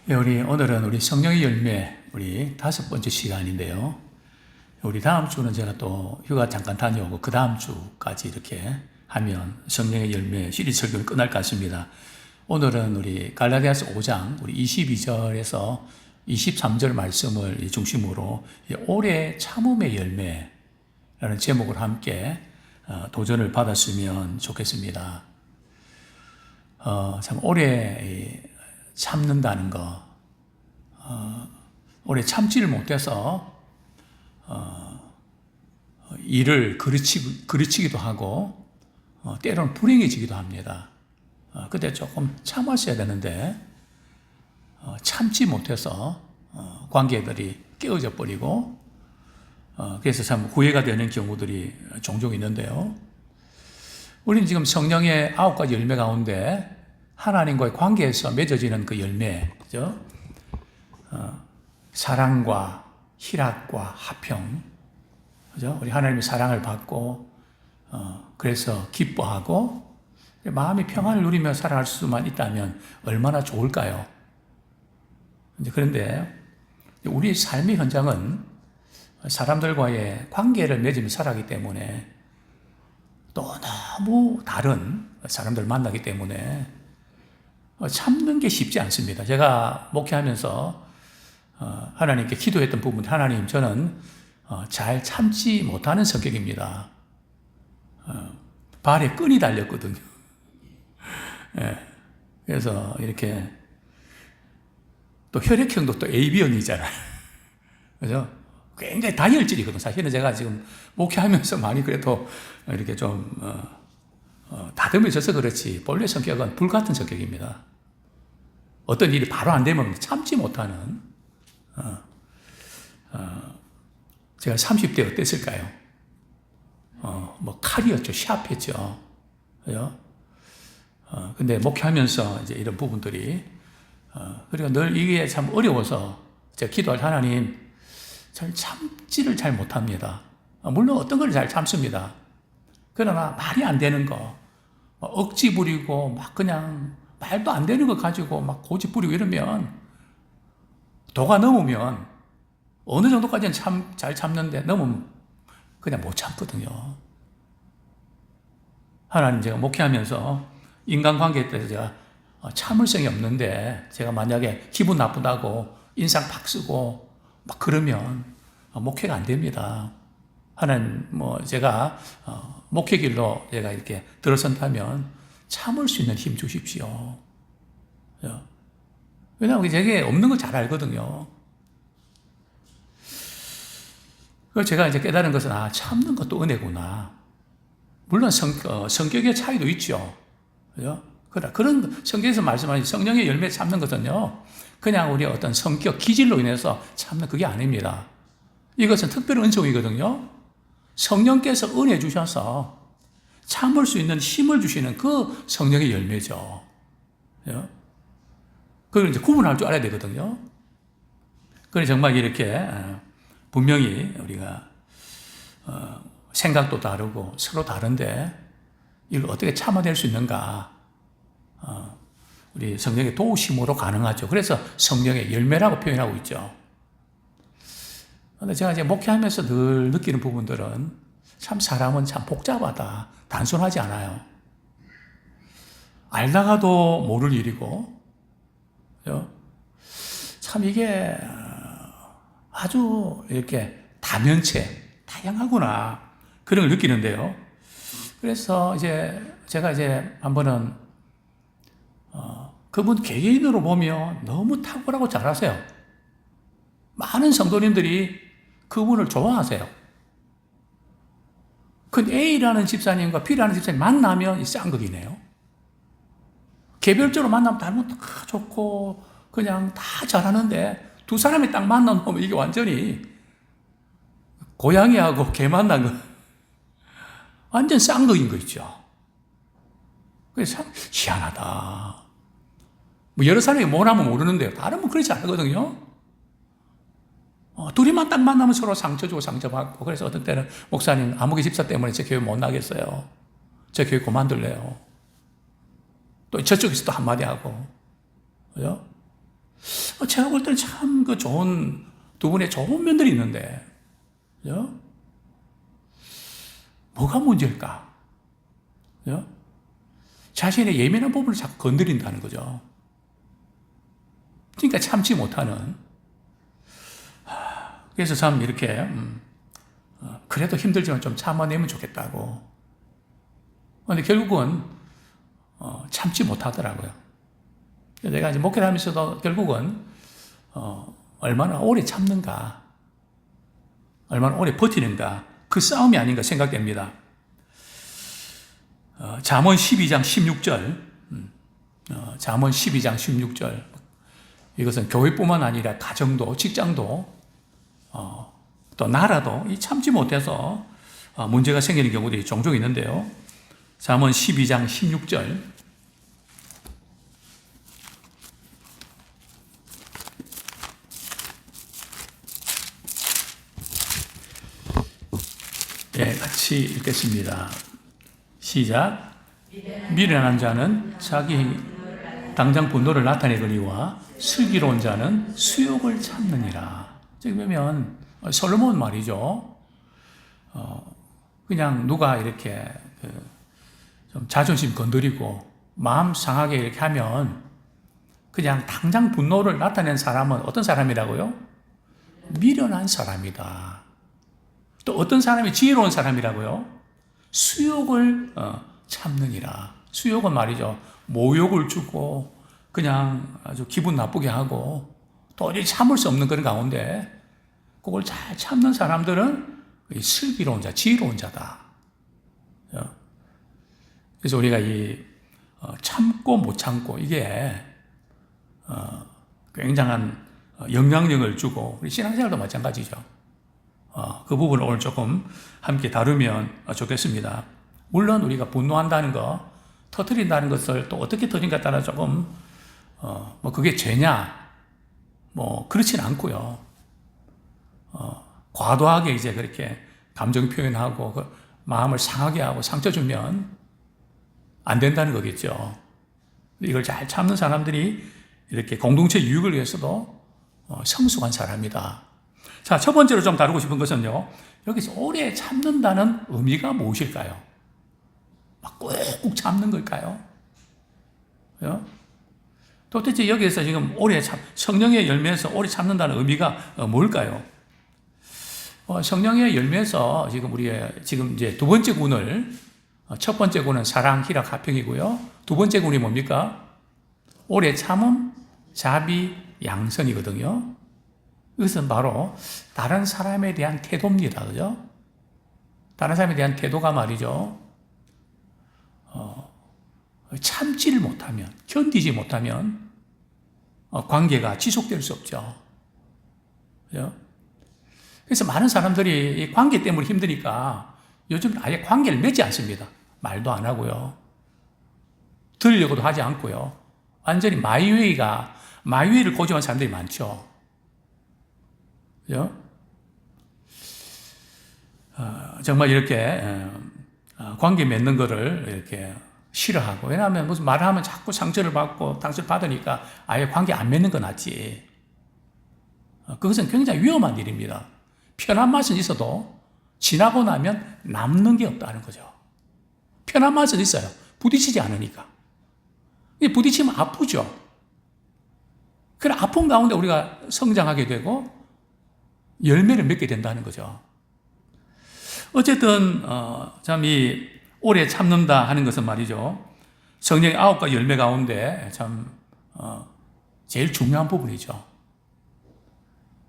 예, 오늘은 우리 성령의 열매, 우리 5번째 시간인데요. 우리 다음 주는 제가 또 휴가 잠깐 다녀오고 그 다음 주까지 이렇게 하면 성령의 열매 시리즈 설교는 끝날 것 같습니다. 오늘은 우리 갈라디아서 5장 우리 22절에서 23절 말씀을 중심으로 올해 참음의 열매라는 제목을 함께 도전을 받았으면 좋겠습니다. 참 오래 참는다는 거, 오래 참지를 못해서 일을 그르치기도 하고 때로는 불행해지기도 합니다. 그때 조금 참았어야 되는데 참지 못해서 관계들이 깨어져 버리고 그래서 참 후회가 되는 경우들이 종종 있는데요. 우리는 지금 성령의 9가지 열매 가운데 하나님과의 관계에서 맺어지는 그 열매, 그죠? 사랑과 희락과 화평, 그죠? 우리 하나님의 사랑을 받고, 그래서 기뻐하고, 마음이 평안을 누리며 살아갈 수만 있다면 얼마나 좋을까요? 그런데 우리 삶의 현장은 사람들과의 관계를 맺으며 살아가기 때문에 또 너무 다른 사람들을 만나기 때문에 참는 게 쉽지 않습니다. 제가 목회하면서 하나님께 기도했던 부분, 하나님, 저는 잘 참지 못하는 성격입니다. 발에 끈이 달렸거든요. 예. 그래서 이렇게 또 혈액형도 또 AB형이잖아요. 그죠? 굉장히 다혈질이거든요. 사실은 제가 지금 목회하면서 많이 그래도 이렇게 좀 다듬어져서 그렇지 본래 성격은 불같은 성격입니다. 어떤 일이 바로 안 되면 참지 못하는 제가 30대 어땠을까요? 뭐 칼이었죠. 샤프했죠. 그죠? 근데 목회하면서 이제 이런 부분들이 그리고 늘 이게 참 어려워서 제가 기도할 하나님 잘 참지를 잘 못합니다. 물론 어떤 걸 잘 참습니다. 그러나 말이 안 되는 거, 억지 부리고 막 그냥 말도 안 되는 거 가지고 막 고집 부리고 이러면 도가 넘으면 어느 정도까지는 잘 참는데 넘으면 그냥 못 참거든요. 하나님, 제가 목회하면서 인간관계에 대해서 제가 참을성이 없는데 제가 만약에 기분 나쁘다고 인상 팍 쓰고 막 그러면 목회가 안 됩니다. 하나님, 제가 목회 길로 제가 이렇게 들어선다면 참을 수 있는 힘 주십시오. 왜냐하면 제게 없는 거 잘 알거든요. 그래서 제가 이제 깨달은 것은 참는 것도 은혜구나. 물론 성격의 차이도 있죠. 그죠? 그런 성경에서 말씀하신 성령의 열매 참는 것은요, 그냥 우리 어떤 성격, 기질로 인해서 참는 그게 아닙니다. 이것은 특별한 은총이거든요. 성령께서 은혜 주셔서 참을 수 있는 힘을 주시는 그 성령의 열매죠. 그걸 이제 구분할 줄 알아야 되거든요. 그래서 정말 이렇게 분명히 우리가 생각도 다르고 서로 다른데 이걸 어떻게 참아낼 수 있는가? 우리 성령의 도우심으로 가능하죠. 그래서 성령의 열매라고 표현하고 있죠. 근데 제가 이제 목회하면서 늘 느끼는 부분들은 참 사람은 참 복잡하다. 단순하지 않아요. 알다가도 모를 일이고, 참 이게 아주 이렇게 다면체, 다양하구나. 그런 걸 느끼는데요. 그래서 제가 한 번은, 그분 개개인으로 보면 너무 탁월하고 잘하세요. 많은 성도님들이 그분을 좋아하세요. 그 A라는 집사님과 B라는 집사님 만나면 쌍극이네요. 개별적으로 만나면 다 좋고 그냥 다 잘하는데 두 사람이 딱 만나면 이게 완전히 고양이하고 개 만난 거 완전 쌍극인 거 있죠. 그래서 참 희한하다. 여러 사람이 뭐라면 모르는데요. 다른 분 그렇지 않거든요. 둘이만 딱 만나면 서로 상처 주고 상처받고, 그래서 어떤 때는 목사님, 아무개 집사 때문에 제 교회 못 나겠어요. 제 교회 그만둘래요. 또 저쪽에서 또 한마디 하고. 그죠? 제가 볼 때는 참 그 좋은, 두 분의 좋은 면들이 있는데, 그죠? 뭐가 문제일까? 그죠? 자신의 예민한 부분을 자꾸 건드린다는 거죠. 그러니까 참지 못하는. 그래서 참 이렇게, 그래도 힘들지만 좀 참아내면 좋겠다고. 근데 결국은, 참지 못하더라고요. 내가 이제 목회를 하면서도 결국은, 얼마나 오래 참는가, 얼마나 오래 버티는가, 그 싸움이 아닌가 생각됩니다. 잠언 12장 16절, 잠언 12장 16절. 이것은 교회뿐만 아니라 가정도, 직장도, 또 나라도 이 참지 못해서 문제가 생기는 경우들이 종종 있는데요. 잠언 12장 16절. 네, 같이 읽겠습니다. 시작. 미련한 자는 자기 당장 분노를 나타내거니와 슬기로운 자는 수욕을 참느니라. 저기 보면 솔로몬 말이죠. 그냥 누가 이렇게 좀 자존심 건드리고 마음 상하게 이렇게 하면 그냥 당장 분노를 나타낸 사람은 어떤 사람이라고요? 미련한 사람이다. 또 어떤 사람이 지혜로운 사람이라고요? 수욕을 참느니라. 수욕은 말이죠. 모욕을 주고 그냥 아주 기분 나쁘게 하고 도저히 참을 수 없는 그런 가운데 그걸 잘 참는 사람들은 슬기로운 자, 지혜로운 자다. 그래서 우리가 이 참고 못 참고 이게 굉장한 영향력을 주고 우리 신앙생활도 마찬가지죠. 그 부분을 오늘 조금 함께 다루면 좋겠습니다. 물론 우리가 분노한다는 거, 터뜨린다는 것을 또 어떻게 터진가에 따라 조금 뭐 그게 죄냐, 뭐 그렇진 않고요. 과도하게 이제 그렇게 감정 표현하고 그 마음을 상하게 하고 상처 주면 안 된다는 거겠죠. 이걸 잘 참는 사람들이 이렇게 공동체 유익을 위해서도 성숙한 사람이다. 자, 첫 번째로 좀 다루고 싶은 것은요, 여기서 오래 참는다는 의미가 무엇일까요? 막 꾹꾹 참는 걸까요? 도대체 여기에서 지금 오래 성령의 열매에서 오래 참는다는 의미가 뭘까요? 성령의 열매에서 지금 지금 이제 두 번째 군을, 첫 번째 군은 사랑, 희락, 화평이고요. 두 번째 군이 뭡니까? 오래 참음, 자비, 양선이거든요. 이것은 바로 다른 사람에 대한 태도입니다. 그죠? 다른 사람에 대한 태도가 말이죠. 참지를 못하면, 견디지 못하면, 관계가 지속될 수 없죠. 그죠? 그래서 많은 사람들이 이 관계 때문에 힘드니까 요즘 아예 관계를 맺지 않습니다. 말도 안 하고요. 들으려고도 하지 않고요. 완전히 마이웨이를 고집한 사람들이 많죠. 그죠? 정말 이렇게 관계 맺는 거를 이렇게 싫어하고, 왜냐하면 무슨 말을 하면 자꾸 상처를 받고 상처를 받으니까 아예 관계 안 맺는 건 낫지. 그것은 굉장히 위험한 일입니다. 편한 맛은 있어도 지나고 나면 남는 게 없다는 거죠. 편한 맛은 있어요. 부딪히지 않으니까. 부딪히면 아프죠. 그래, 아픈 가운데 우리가 성장하게 되고 열매를 맺게 된다는 거죠. 어쨌든 참 이 오래 참는다 하는 것은 말이죠. 성령의 9가지 열매 가운데 참 제일 중요한 부분이죠.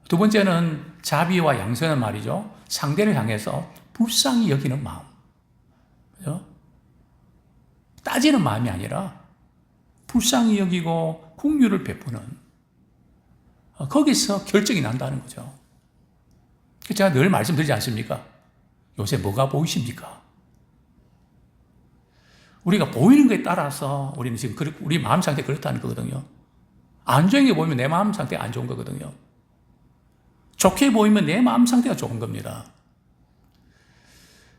두 번째는 자비와 양선은 말이죠. 상대를 향해서 불쌍히 여기는 마음. 그죠? 따지는 마음이 아니라 불쌍히 여기고 긍휼을 베푸는, 거기서 결정이 난다는 거죠. 제가 늘 말씀드리지 않습니까? 요새 뭐가 보이십니까? 우리가 보이는 것에 따라서 우리는 지금 우리 마음 상태 그렇다는 거거든요. 안 좋은 게 보이면 내 마음 상태가 안 좋은 거거든요. 좋게 보이면 내 마음 상태가 좋은 겁니다.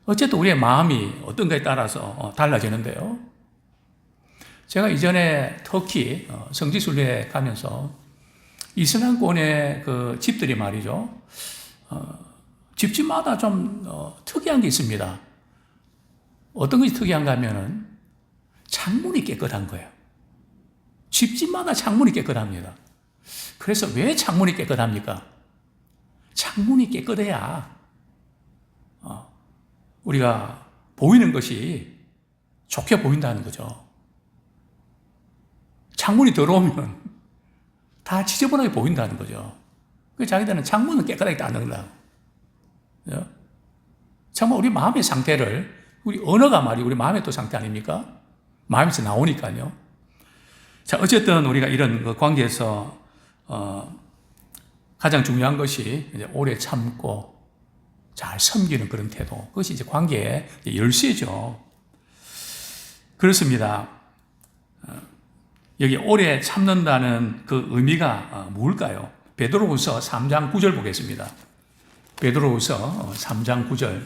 어쨌든 우리의 마음이 어떤가에 따라서 달라지는데요. 제가 이전에 터키 성지순례에 가면서 이슬람권의 그 집들이 말이죠. 집집마다 좀 특이한 게 있습니다. 어떤 것이 특이한가 하면은 창문이 깨끗한 거예요. 집집마다 창문이 깨끗합니다. 그래서 왜 창문이 깨끗합니까? 창문이 깨끗해야 우리가 보이는 것이 좋게 보인다는 거죠. 창문이 더러우면 다 지저분하게 보인다는 거죠. 그래서 자기들은 창문은 깨끗하게 닫는다고. 정말 우리 마음의 상태를, 우리 언어가 말이 우리 마음의 또 상태 아닙니까? 마음에서 나오니까요. 자, 어쨌든 우리가 이런 그 관계에서 가장 중요한 것이 이제 오래 참고 잘 섬기는 그런 태도. 그것이 이제 관계의 열쇠죠. 그렇습니다. 여기 오래 참는다는 그 의미가 뭘까요? 베드로후서 3장 9절 보겠습니다. 베드로후서 3장 9절.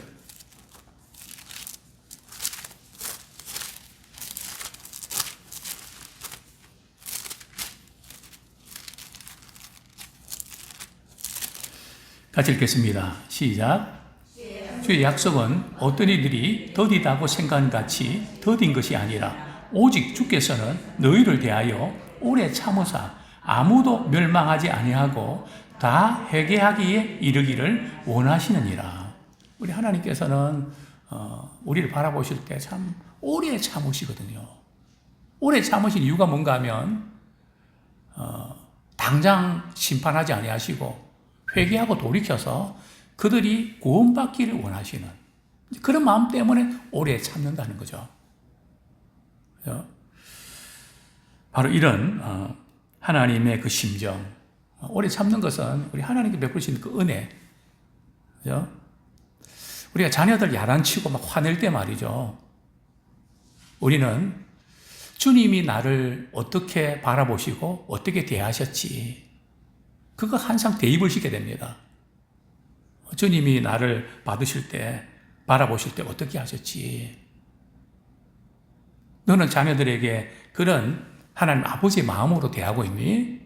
같이 읽겠습니다. 시작. 주의 약속은 어떤 이들이 더디다고 생각한 같이 더딘 것이 아니라 오직 주께서는 너희를 대하여 오래 참으사 아무도 멸망하지 아니하고 다 회개하기에 이르기를 원하시느니라. 우리 하나님께서는 우리를 바라보실 때 참 오래 참으시거든요. 오래 참으신 이유가 뭔가 하면 당장 심판하지 아니하시고 회개하고 돌이켜서 그들이 구원받기를 원하시는 그런 마음 때문에 오래 참는다는 거죠. 바로 이런 하나님의 그 심정, 오래 참는 것은 우리 하나님께 베푸신 그 은혜. 우리가 자녀들 야단치고 막 화낼 때 말이죠. 우리는 주님이 나를 어떻게 바라보시고 어떻게 대하셨지. 그거 항상 대입을 시게 됩니다. 주님이 나를 받으실 때, 바라보실 때 어떻게 하셨지? 너는 자녀들에게 그런 하나님 아버지의 마음으로 대하고 있니?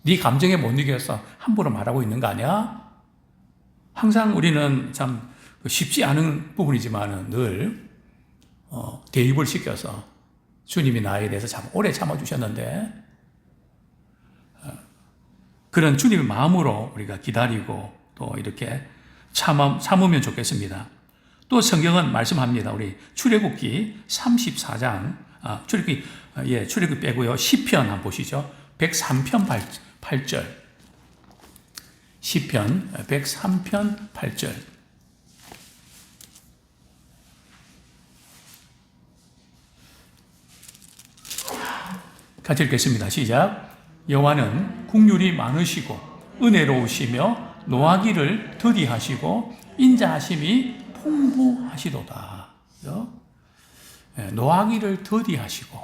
네 감정에 못 이겨서 함부로 말하고 있는 거 아니야? 항상 우리는 참 쉽지 않은 부분이지만 늘 대입을 시켜서 주님이 나에 대해서 참 오래 참아주셨는데 그런 주님의 마음으로 우리가 기다리고 또 이렇게 참으면 좋겠습니다. 또 성경은 말씀합니다. 우리 출애굽기 34장, 출애굽기 빼고요. 시편 한번 보시죠. 103편 8절. 시편 103편 8절. 같이 읽겠습니다. 시작. 여호와는 국률이 많으시고 은혜로우시며 노하기를 더디하시고 인자하심이 풍부하시도다. 노하기를 더디하시고,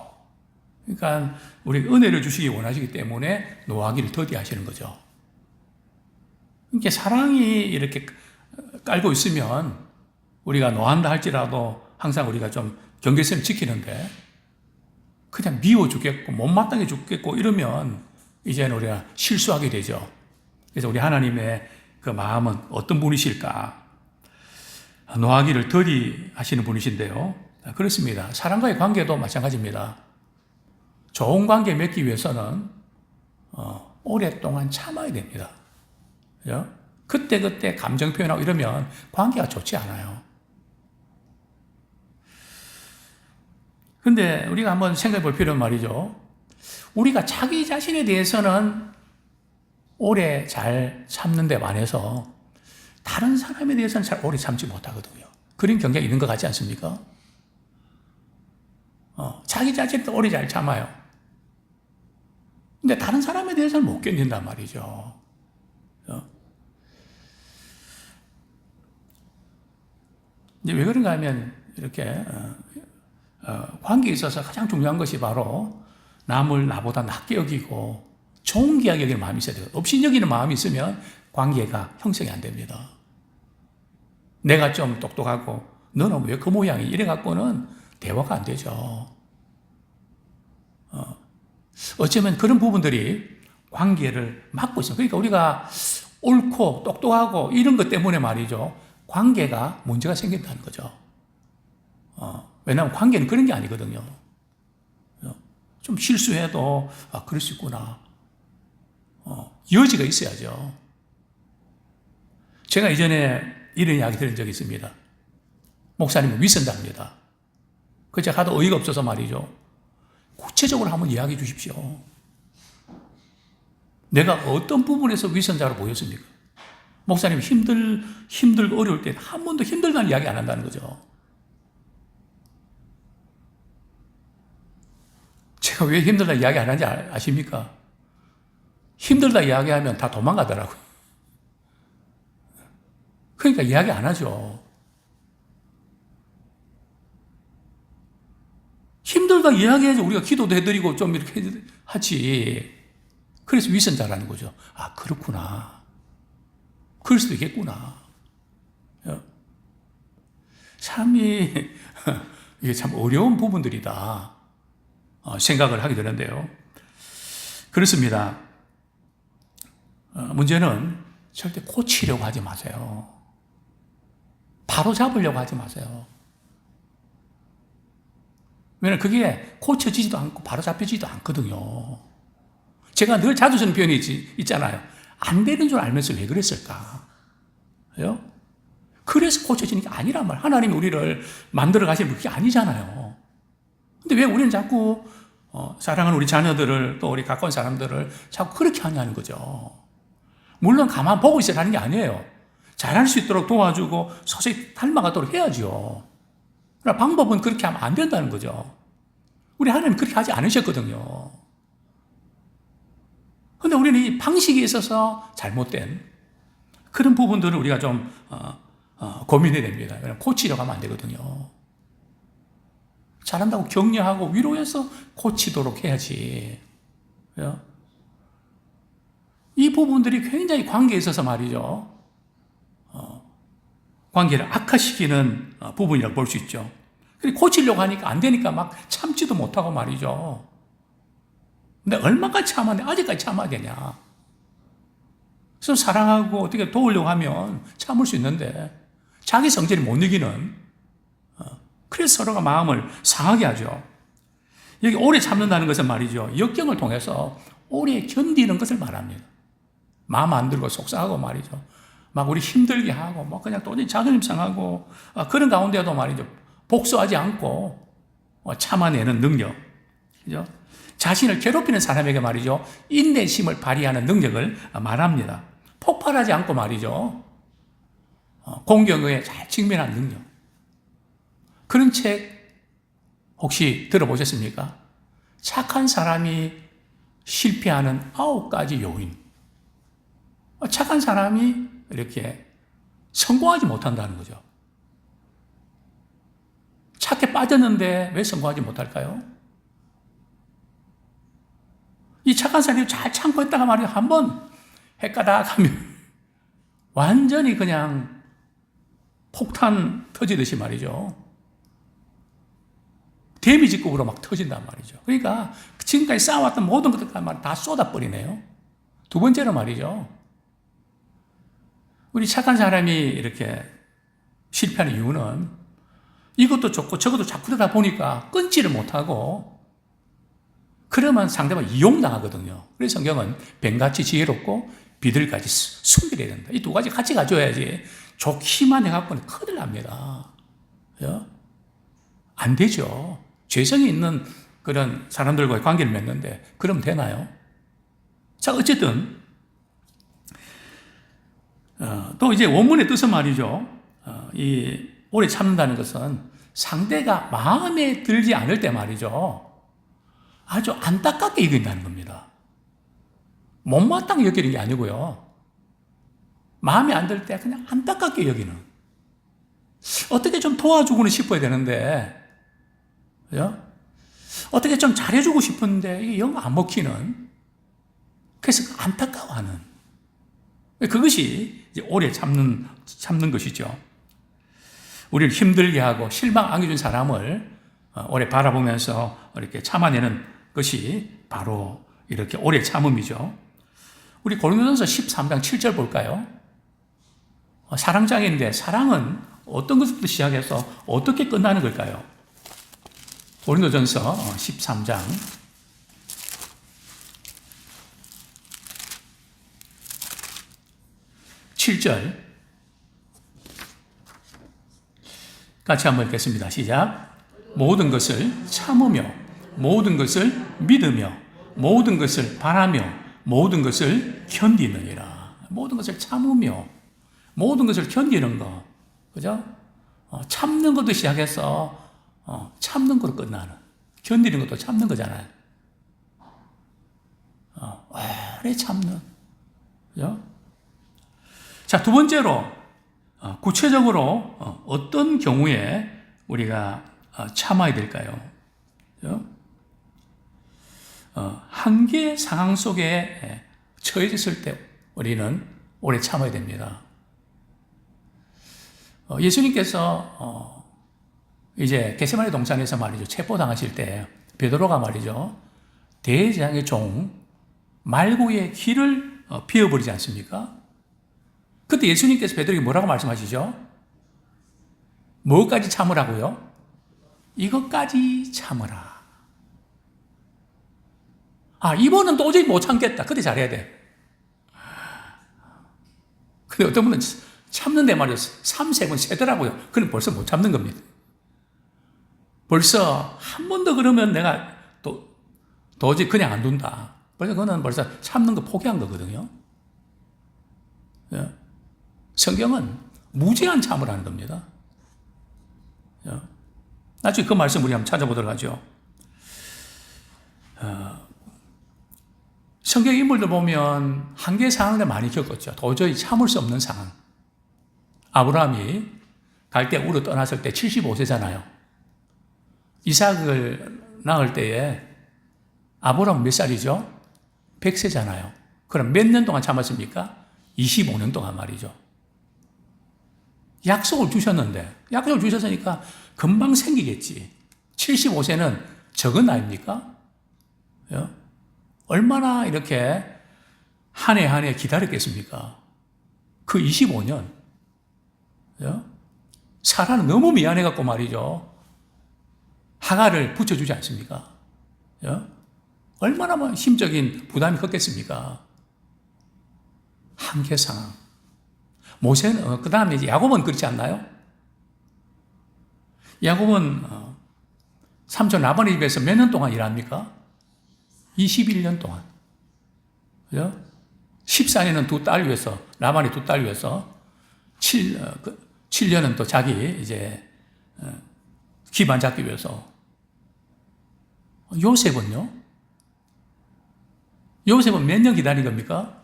그러니까 우리 은혜를 주시기 원하시기 때문에 노하기를 더디하시는 거죠. 이렇게 사랑이 이렇게 깔고 있으면 우리가 노한다 할지라도 항상 우리가 좀 경계선을 지키는데 그냥 미워 죽겠고 못마땅해 죽겠고 이러면 이제는 우리가 실수하게 되죠. 그래서 우리 하나님의 그 마음은 어떤 분이실까? 노하기를 더디하시는 분이신데요. 그렇습니다. 사람과의 관계도 마찬가지입니다. 좋은 관계 맺기 위해서는 오랫동안 참아야 됩니다. 그죠? 그때 감정 표현하고 이러면 관계가 좋지 않아요. 근데 우리가 한번 생각해 볼 필요는 말이죠. 우리가 자기 자신에 대해서는 오래 잘 참는 데 반해서 다른 사람에 대해서는 잘 오래 참지 못하거든요. 그런 경향이 있는 것 같지 않습니까? 자기 자신도 오래 잘 참아요. 근데 다른 사람에 대해서는 못 견딘단 말이죠. 이제 왜 그런가 하면 이렇게 관계에 있어서 가장 중요한 것이 바로 남을 나보다 낮게 여기고 존귀하게 여기는 마음이 있어야 돼요. 업신 여기는 마음이 있으면 관계가 형성이 안 됩니다. 내가 좀 똑똑하고 너는 왜 그 모양이 이래 갖고는 대화가 안 되죠. 어쩌면 그런 부분들이 관계를 막고 있어요. 그러니까 우리가 옳고 똑똑하고 이런 것 때문에 말이죠. 관계가 문제가 생긴다는 거죠. 왜냐하면 관계는 그런 게 아니거든요. 좀 실수해도 그럴 수 있구나. 여지가 있어야죠. 제가 이전에 이런 이야기 들은 적이 있습니다. 목사님은 위선자입니다. 그 제가 하도 어이가 없어서 말이죠. 구체적으로 한번 이야기해 주십시오. 내가 어떤 부분에서 위선자로 보였습니까? 목사님 힘들고 어려울 때 한 번도 힘들다는 이야기 안 한다는 거죠. 제가 왜 힘들다 이야기 안 하는지 아십니까? 힘들다 이야기하면 다 도망가더라고요. 그러니까 이야기 안 하죠. 힘들다 이야기해야지 우리가 기도도 해드리고 좀 이렇게 하지. 그래서 위선자라는 거죠. 그렇구나. 그럴 수도 있겠구나. 참이 이게 참 어려운 부분들이다 생각을 하게 되는데요. 그렇습니다. 문제는 절대 고치려고 하지 마세요. 바로 잡으려고 하지 마세요. 왜냐하면 그게 고쳐지지도 않고 바로 잡혀지지도 않거든요. 제가 늘 자주 쓰는 표현이 있잖아요. 안 되는 줄 알면서 왜 그랬을까? 그래서 고쳐지는 게 아니란 말. 하나님이 우리를 만들어 가시는 그게 아니잖아요. 근데 왜 우리는 자꾸 사랑하는 우리 자녀들을 또 우리 가까운 사람들을 자꾸 그렇게 하냐는 거죠. 물론 가만 보고 있으라는 게 아니에요. 잘할 수 있도록 도와주고 서서히 닮아가도록 해야죠. 그러나 방법은 그렇게 하면 안 된다는 거죠. 우리 하나님 그렇게 하지 않으셨거든요. 그런데 우리는 이 방식에 있어서 잘못된 그런 부분들을 우리가 좀 고민해야 됩니다. 왜냐하면 고치려고 하면 안 되거든요. 잘한다고 격려하고 위로해서 고치도록 해야지. 이 부분들이 굉장히 관계에 있어서 말이죠. 관계를 악화시키는 부분이라고 볼 수 있죠. 고치려고 하니까 안 되니까 막 참지도 못하고 말이죠. 근데 얼마까지 참아야 돼? 아직까지 참아야 되냐? 그래서 사랑하고 어떻게 도우려고 하면 참을 수 있는데 자기 성질을 못 이기는 그래서 서로가 마음을 상하게 하죠. 여기 오래 참는다는 것은 말이죠. 역경을 통해서 오래 견디는 것을 말합니다. 마음 안 들고 속상하고 말이죠. 막 우리 힘들게 하고 뭐 그냥 도저히 자존심 상하고 그런 가운데도 말이죠. 복수하지 않고 참아내는 능력. 그죠? 자신을 괴롭히는 사람에게 말이죠. 인내심을 발휘하는 능력을 말합니다. 폭발하지 않고 말이죠. 공격에 잘 직면하는 능력. 그런 책 혹시 들어보셨습니까? 착한 사람이 실패하는 9가지 요인. 착한 사람이 이렇게 성공하지 못한다는 거죠. 착해 빠졌는데 왜 성공하지 못할까요? 이 착한 사람이 잘 참고 있다가 말이야 한번 헷가닥 하면 완전히 그냥 폭탄 터지듯이 말이죠. 데미지급으로 막 터진단 말이죠. 그러니까 지금까지 쌓아왔던 모든 것들 다 쏟아버리네요. 두 번째로 말이죠. 우리 착한 사람이 이렇게 실패하는 이유는 이것도 좋고 저것도 자꾸 그러다 보니까 끊지를 못하고 그러면 상대방 이용당하거든요. 그래서 성경은 뱀같이 지혜롭고 비둘기같이 순결해야 된다. 이 두 가지 같이 가져야지 좋기만 해갖고는 큰일 납니다. 안 되죠. 죄성이 있는 그런 사람들과의 관계를 맺는데 그러면 되나요? 자, 어쨌든 또 이제 원문의 뜻은 말이죠. 이 오래 참는다는 것은 상대가 마음에 들지 않을 때 말이죠. 아주 안타깝게 여긴다는 겁니다. 못마땅히 여기는 게 아니고요. 마음에 안 들 때 그냥 안타깝게 여기는. 어떻게 좀 도와주고는 싶어야 되는데, 어떻게 좀 잘해주고 싶은데 이게 영 안 먹히는. 그래서 안타까워하는. 그것이 이제 오래 참는 것이죠. 우리를 힘들게 하고 실망 안겨준 사람을 오래 바라보면서 이렇게 참아내는 것이 바로 이렇게 오래 참음이죠. 우리 고린도전서 13장 7절 볼까요? 사랑장인데 사랑은 어떤 것부터 시작해서 어떻게 끝나는 걸까요? 고린도전서 13장 7절 같이 한번 읽겠습니다. 시작. 모든 것을 참으며 모든 것을 믿으며 모든 것을 바라며 모든 것을 견디느니라. 모든 것을 참으며 모든 것을 견디는 거, 그죠? 참는 것도 시작해서 참는 것으로 끝나는, 견디는 것도 참는 거잖아요. 오래 참는, 그죠? 자, 두 번째로 구체적으로 어떤 경우에 우리가 참아야 될까요? 그죠? 한계 상황 속에 처해졌을 때 우리는 오래 참아야 됩니다. 예수님께서 이제 겟세마네 동산에서 말이죠, 체포당하실 때 베드로가 말이죠, 대제사장의 종 말고의 길을 비워버리지 않습니까? 그때 예수님께서 베드로에게 뭐라고 말씀하시죠? 뭐까지 참으라고요? 이것까지 참으라. 이번은 도저히 못 참겠다. 그때 잘해야 돼. 근데 어떤 분은 참는데 말이요, 3세번 세더라고요. 그럼 벌써 못 참는 겁니다. 벌써 한 번 더 그러면 내가 도저히 그냥 안 둔다. 그거는 벌써 참는 거 포기한 거거든요. 성경은 무제한 참으라는 겁니다. 나중에 그 말씀 우리 한번 찾아보도록 하죠. 성경 인물들 보면 한계 상황을 많이 겪었죠. 도저히 참을 수 없는 상황. 아브라함이 갈대우로 떠났을 때 75세잖아요. 이삭을 낳을 때에 아브라함은 몇 살이죠? 100세잖아요. 그럼 몇 년 동안 참았습니까? 25년 동안 말이죠. 약속을 주셨는데, 약속을 주셨으니까 금방 생기겠지. 75세는 적은 나이입니까? 얼마나 이렇게 한 해 한 해 기다렸겠습니까? 그 25년. 사라는 너무 미안해갖고 말이죠. 하가를 붙여주지 않습니까? 얼마나 심적인 부담이 컸겠습니까? 한계 상황. 모세는, 그 다음에 이제 야곱은 그렇지 않나요? 야곱은 삼촌 라반의 집에서 몇 년 동안 일합니까? 21년 동안. 그죠? 14년은 두 딸 위해서, 라반의 두 딸 위해서, 7년은 또 자기 이제 기반 잡기 위해서. 요셉은요? 요셉은 몇 년 기다린 겁니까?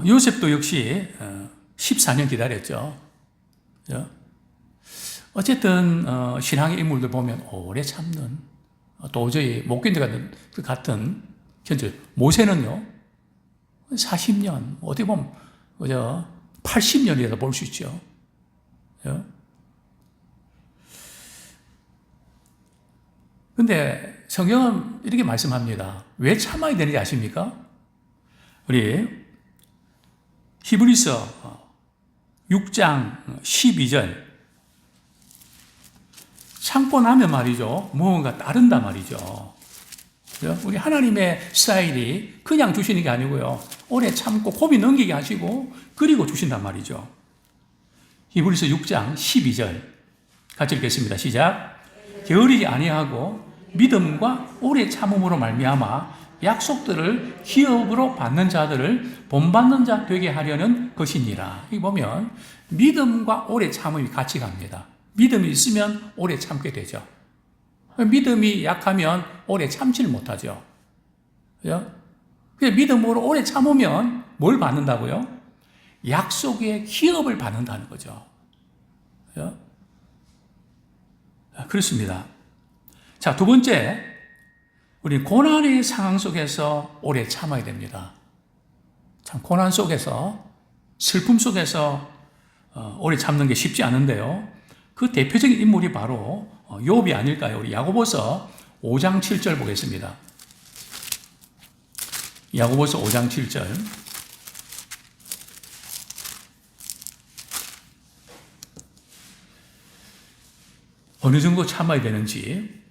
요셉도 역시 14년 기다렸죠. 어쨌든 신앙의 인물들 보면 오래 참는, 도저히 못 견디는 것 같은 현재. 모세는요 40년, 어떻게 보면 80년이라도 볼 수 있죠. 근데 성경은 이렇게 말씀합니다. 왜 참아야 되는지 아십니까? 우리 히브리서 6장 12절. 참고 나면 말이죠, 무언가 따른다 말이죠. 우리 하나님의 스타일이 그냥 주시는 게 아니고요, 오래 참고 고비 넘기게 하시고 그리고 주신단 말이죠. 히브리서 6장 12절 같이 읽겠습니다. 시작. 게으르지 아니하고 믿음과 오래 참음으로 말미암아 약속들을 기업으로 받는 자들을 본받는 자 되게 하려는 것이니라. 여기 보면 믿음과 오래 참음이 같이 갑니다. 믿음이 있으면 오래 참게 되죠. 믿음이 약하면 오래 참지를 못하죠. 그죠? 믿음으로 오래 참으면 뭘 받는다고요? 약속의 기업을 받는다는 거죠. 그죠? 그렇습니다. 자, 두 번째, 우리 고난의 상황 속에서 오래 참아야 됩니다. 참 고난 속에서, 슬픔 속에서 오래 참는 게 쉽지 않은데요. 그 대표적인 인물이 바로 욥이 아닐까요? 우리 야고보서 5장 7절 보겠습니다. 야고보서 5장 7절. 어느 정도 참아야 되는지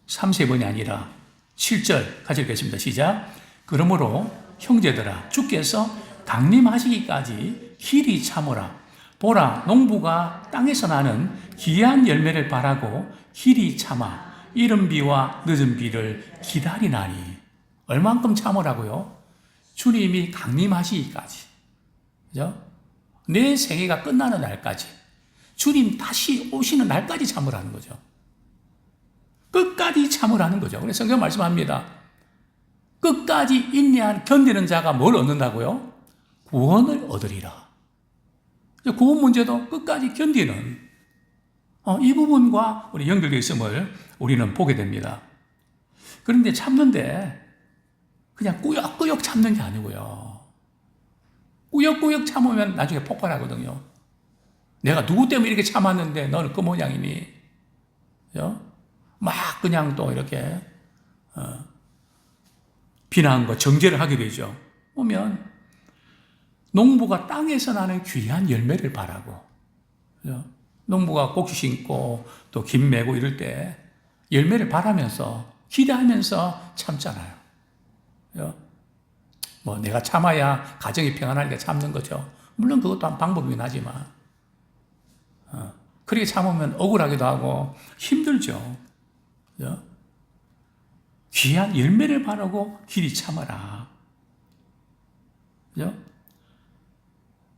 3-4번이 아니라 7절 같이 읽겠습니다. 시작. 그러므로 형제들아 주께서 강림하시기까지 길이 참으라. 보라 농부가 땅에서 나는 귀한 열매를 바라고 길이 참아 이른 비와 늦은 비를 기다리나니. 얼만큼 참으라고요? 주님이 강림하시기까지. 그죠? 내 생애가 끝나는 날까지. 주님 다시 오시는 날까지 참으라는 거죠. 끝까지 참으라는 거죠. 그래서 성경 말씀합니다. 끝까지 인내한 견디는 자가 뭘 얻는다고요? 구원을 얻으리라. 구원 문제도 끝까지 견디는 이 부분과 우리 연결되어 있음을 우리는 보게 됩니다. 그런데 참는데 그냥 꾸역꾸역 참는 게 아니고요. 꾸역꾸역 참으면 나중에 폭발하거든요. 내가 누구 때문에 이렇게 참았는데 너는 그 모양이니? 막 그냥 또 이렇게 비난과 정죄를 하게 되죠. 보면 농부가 땅에서 나는 귀한 열매를 바라고, 농부가 곡식 심고 또 김 메고 이럴 때 열매를 바라면서 기대하면서 참잖아요. 뭐 내가 참아야 가정이 평안하니까 참는 거죠. 물론 그것도 한 방법이긴 하지만 그렇게 참으면 억울하기도 하고 힘들죠. 귀한 열매를 바라고 길이 참아라.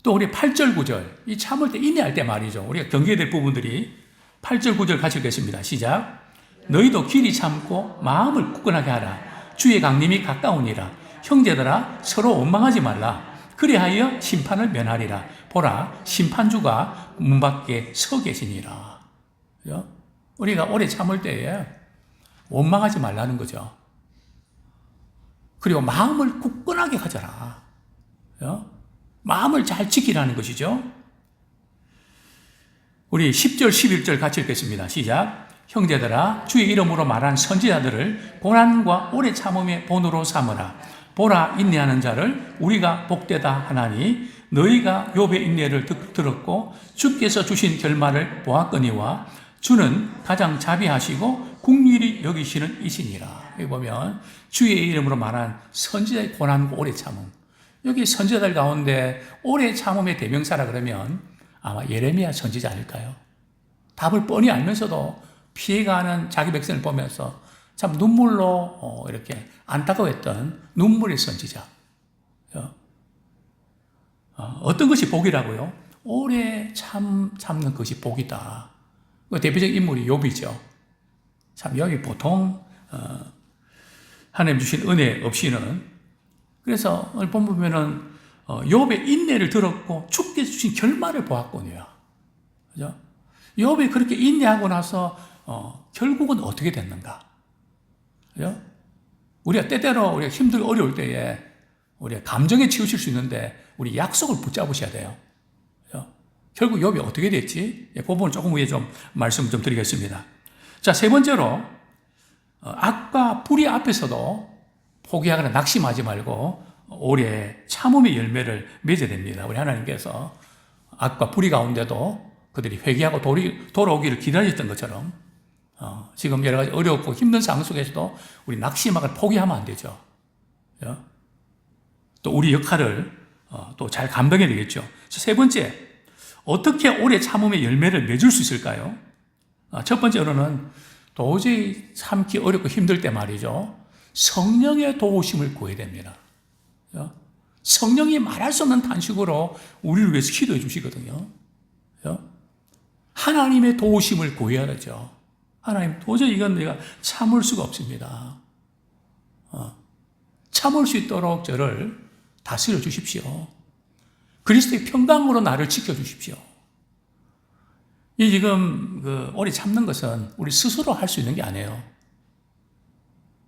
또 우리 8절 9절 이 참을 때 인내할 때 말이죠. 우리가 경계해야 될 부분들이 8절 9절 같이 읽겠습니다. 시작. 너희도 길이 참고 마음을 굳건하게 하라. 주의 강림이 가까우니라. 형제들아 서로 원망하지 말라. 그리하여 심판을 면하리라. 보라 심판주가 문 밖에 서 계시니라. 우리가 오래 참을 때에 원망하지 말라는 거죠. 그리고 마음을 굳건하게 가져라. 마음을 잘 지키라는 것이죠. 우리 10절 11절 같이 읽겠습니다. 시작. 형제들아 주의 이름으로 말한 선지자들을 고난과 오래 참음의 본으로 삼으라. 보라 인내하는 자를 우리가 복되다 하나니 너희가 욥의 인내를 들었고 주께서 주신 결말을 보았거니와 주는 가장 자비하시고 긍휼히 여기시는 이시니라. 여기 보면 주의 이름으로 말한 선지자의 고난과 오래 참음. 여기 선지자들 가운데 오래 참음의 대명사라 그러면 아마 예레미야 선지자 아닐까요? 답을 뻔히 알면서도 피해가는 자기 백성을 보면서 참 눈물로 이렇게 안타까워했던 눈물의 선지자. 어떤 것이 복이라고요? 오래 참는 것이 복이다. 그 대표적인 인물이 욥이죠. 참 욥이 보통 하나님 주신 은혜 없이는. 그래서 오늘 보면은 욥의 인내를 들었고 주께서 주신 결말을 보았거든요. 그죠? 욥이 그렇게 인내하고 나서 결국은 어떻게 됐는가? 그죠? 우리가 때때로 우리가 힘들고 어려울 때에 우리가 감정에 치우칠 수 있는데 우리 약속을 붙잡으셔야 돼요. 그죠? 결국 욥이 어떻게 됐지? 그 부분을 조금 위에 좀 말씀 좀 드리겠습니다. 자, 세 번째로 악과 불의 앞에서도 포기하거나 낙심하지 말고 오래 참음의 열매를 맺어야 됩니다. 우리 하나님께서 악과 불의 가운데도 그들이 회개하고 돌아오기를 기다렸던 것처럼 지금 여러 가지 어렵고 힘든 상황 속에서도 우리 낙심하거나 포기하면 안 되죠. 또 우리 역할을 또 잘 감당해야 되겠죠. 세 번째, 어떻게 오래 참음의 열매를 맺을 수 있을까요? 첫 번째로는 도저히 참기 어렵고 힘들 때 말이죠. 성령의 도우심을 구해야 됩니다. 성령이 말할 수 없는 탄식으로 우리를 위해서 기도해 주시거든요. 하나님의 도우심을 구해야 되죠. 하나님, 도저히 이건 내가 참을 수가 없습니다. 참을 수 있도록 저를 다스려 주십시오. 그리스도의 평강으로 나를 지켜 주십시오. 이 지금 오래 참는 것은 우리 스스로 할 수 있는 게 아니에요.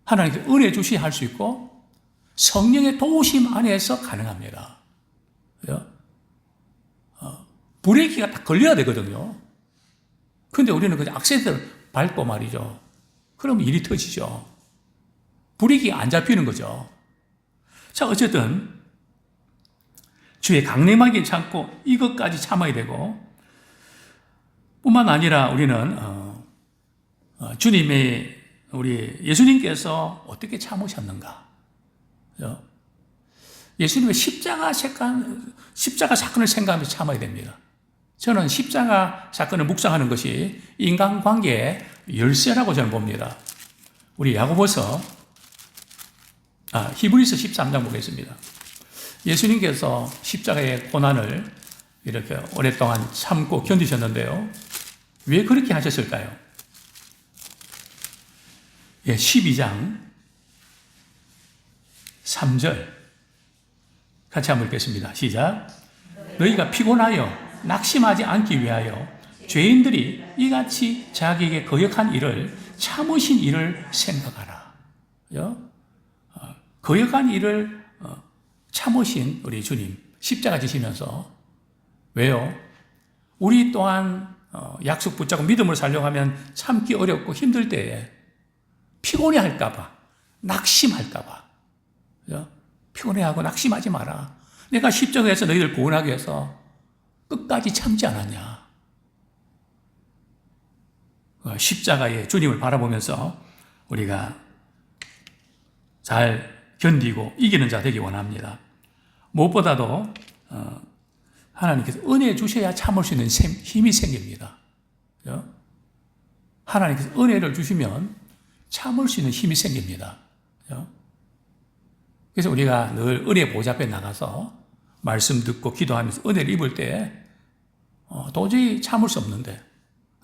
하나님께 은혜 주시 할 수 있고 성령의 도우심 안에서 가능합니다. 브레이크가 딱 걸려야 되거든요. 근데 우리는 그냥 악셀을 밟고 말이죠. 그럼 일이 터지죠. 브레이크가 안 잡히는 거죠. 자, 어쨌든 주의 강림하기 참고 이것까지 참아야 되고, 뿐만 아니라 우리는 주님의 우리 예수님께서 어떻게 참으셨는가? 예수님의 십자가 사건을 생각하면서 참아야 됩니다. 저는 십자가 사건을 묵상하는 것이 인간관계의 열쇠라고 저는 봅니다. 우리 야고보서 히브리서 13장 보겠습니다. 예수님께서 십자가의 고난을 이렇게 오랫동안 참고 견디셨는데요. 왜 그렇게 하셨을까요? 12장 3절 같이 한번 읽겠습니다. 시작. 너희가 피곤하여 낙심하지 않기 위하여 죄인들이 이같이 자기에게 거역한 일을 참으신 일을 생각하라. 거역한 일을 참으신 우리 주님 십자가 지시면서 왜요? 우리 또한 약속 붙잡고 믿음을 살려고 하면 참기 어렵고 힘들 때에 피곤해할까 봐, 낙심할까 봐. 피곤해하고 낙심하지 마라. 내가 십자가에서 너희들 구원하기 위해서 끝까지 참지 않았냐. 십자가의 주님을 바라보면서 우리가 잘 견디고 이기는 자 되기 원합니다. 무엇보다도 하나님께서 은혜 주셔야 참을 수 있는 힘이 생깁니다. 하나님께서 은혜를 주시면 참을 수 있는 힘이 생깁니다. 그래서 우리가 늘 은혜 보좌 앞에 나가서 말씀 듣고 기도하면서 은혜를 입을 때 도저히 참을 수 없는데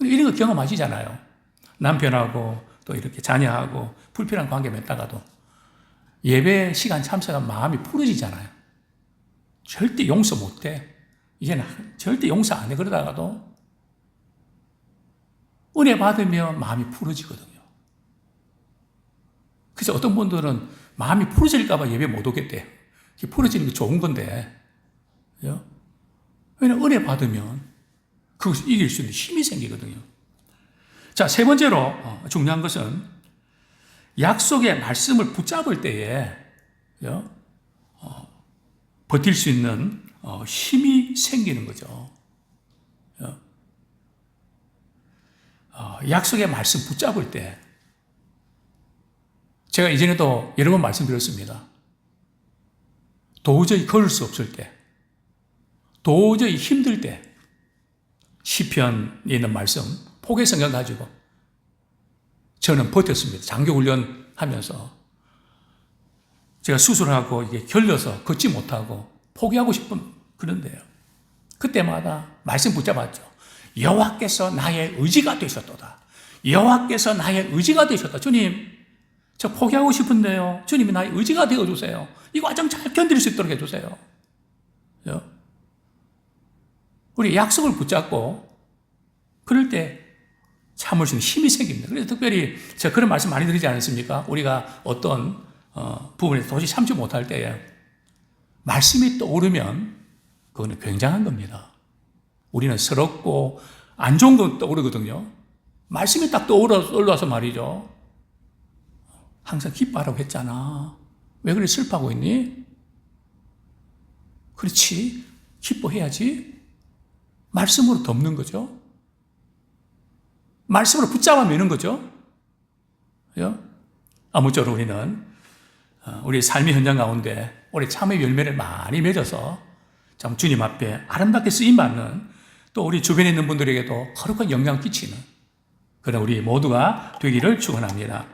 이런 거 경험하시잖아요. 남편하고 또 이렇게 자녀하고 불편한 관계 맺다가도 예배 시간 참석하면 마음이 풀어지잖아요. 절대 용서 못해. 이제는 절대 용서 안 해. 그러다가도 은혜 받으면 마음이 풀어지거든요. 그래서 어떤 분들은 마음이 풀어질까봐 예배 못 오겠대요. 풀어지는 게 좋은 건데. 왜냐면 은혜 받으면 그것을 이길 수 있는 힘이 생기거든요. 자, 세 번째로 중요한 것은 약속의 말씀을 붙잡을 때에 버틸 수 있는 힘이 생기는 거죠. 약속의 말씀 붙잡을 때 제가 이전에도 여러 번 말씀드렸습니다. 도저히 걸을 수 없을 때, 도저히 힘들 때 시편에 있는 말씀 포개성경 가지고 저는 버텼습니다. 장교훈련 하면서 제가 수술하고 이게 결려서 걷지 못하고 포기하고 싶은 그런데요. 그때마다 말씀 붙잡았죠. 여호와께서 나의 의지가 되셨도다. 여호와께서 나의 의지가 되셨다. 주님, 저 포기하고 싶은데요. 주님이 나의 의지가 되어주세요. 이 과정 잘 견딜 수 있도록 해주세요. 우리 약속을 붙잡고 그럴 때 참을 수 있는 힘이 생깁니다. 그래서 특별히 제가 그런 말씀 많이 드리지 않습니까? 우리가 어떤 부분에서 도저히 참지 못할 때에 말씀이 떠오르면 그거는 굉장한 겁니다. 우리는 서럽고 안 좋은 거 떠오르거든요. 말씀이 딱 떠올라서 말이죠. 항상 기뻐하라고 했잖아. 왜 그래 슬퍼하고 있니? 그렇지. 기뻐해야지. 말씀으로 덮는 거죠. 말씀으로 붙잡아 매는 거죠. 아무쪼록 우리는 우리 삶의 현장 가운데 우리 참의 열매를 많이 맺어서 참 주님 앞에 아름답게 쓰임받는 또 우리 주변에 있는 분들에게도 거룩한 영향을 끼치는 그런 우리 모두가 되기를 축원합니다.